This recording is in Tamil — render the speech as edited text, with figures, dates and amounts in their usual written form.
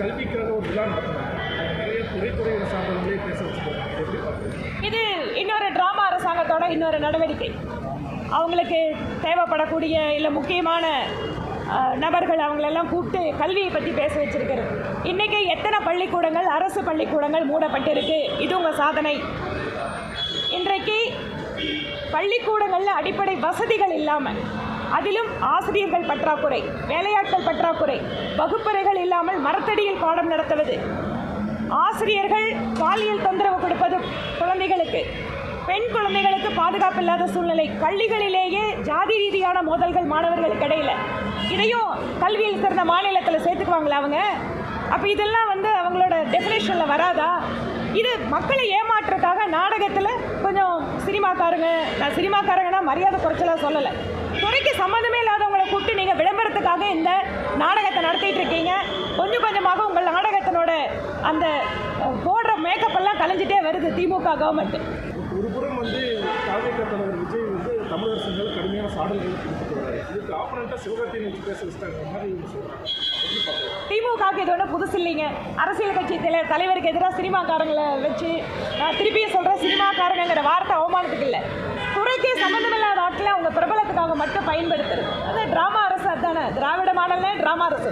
கல்விக்காக ஒரு விழா நடத்துனாங்க. நிறைய துறையை சார்ந்தவங்களே பேச வச்சுருக்காங்க. எப்படி பார்க்குறீங்க? இது இன்னொரு டிராமா அரசாங்கத்தோட இன்னொரு நடவடிக்கை. அவங்களுக்கு தேவைப்படக்கூடிய இல்லை முக்கியமான நபர்கள் அவங்களெல்லாம் கூப்பிட்டு கல்வியை பற்றி பேச வச்சிருக்கிறது. இன்றைக்கி எத்தனை பள்ளிக்கூடங்கள், அரசு பள்ளிக்கூடங்கள் மூடப்பட்டிருக்கு, இது உங்கள் சாதனை. இன்றைக்கு பள்ளிக்கூடங்களில் அடிப்படை வசதிகள் இல்லாமல், அதிலும் ஆசிரியர்கள் பற்றாக்குறை, வேலையாட்கள் பற்றாக்குறை, வகுப்பறைகள் இல்லாமல் மரத்தடியில் பாடம் நடத்துவது, ஆசிரியர்கள் பாலியல் தொந்தரவு கொடுப்பது குழந்தைகளுக்கு, பெண் குழந்தைகளுக்கு பாதுகாப்பு இல்லாத சூழ்நிலை, பள்ளிகளிலேயே ஜாதி ரீதியான மோதல்கள் மாணவர்களுக்கு இடையில். இதையும் கல்வியில் சிறந்த மாநிலத்தில் சேர்த்துக்குவாங்களா அவங்க? அப்போ இதெல்லாம் அவங்களோட டெஃபினேஷனில் வராதா? இது மக்களை ஏமாற்றுறதுக்காக நாடகத்தில் கொஞ்சம் நான் சினிமாக்காரங்கன்னா மரியாதை குறைச்சலாக சொல்லலை, துறைக்கு சம்மந்தமே இல்லாதவங்களை கூப்பிட்டு நீங்கள் விளம்பரத்துக்காக இந்த நாடகத்தை நடத்திட்டு இருக்கீங்க. கொஞ்சம் கொஞ்சமாக உங்கள் நாடகத்தினோட அந்த போடுற மேக்கப்பெல்லாம் கலைஞ்சிட்டே வருது திமுக கவர்மெண்ட். ஒருபுறம் தாவேக தலைவர் விஜய் தமிழக அரசு மேலே கடுமையான சாடல்களை கொடுத்துட்டு வராரு. இதுக்கு ஆப்பரண்ட்டாக சிவகார்த்தியை வச்சு பேச வச்சுட்டாங்க மாதிரி சொல்கிறாங்க. திமுகவுக்கு இது ஒன்றும் புதுசு இல்லைங்க. அரசியல் கட்சி தலைவருக்கு எதிராக சினிமாக்காரங்களை வச்சு, நான் திருப்பியும் சொல்கிறேன், சினிமாக்காரங்கிற வார்த்தை அவமானத்துக்கு இல்லை, துறைக்கே சம்மந்தமில்லாத ஆட்களை அவங்க பிரபலத்துக்காக மட்டும் பயன்படுத்துறது. அது ட்ராமா அரசு. அதுதானே திராவிட மாடல்னே ட்ராமா அரசு தான்.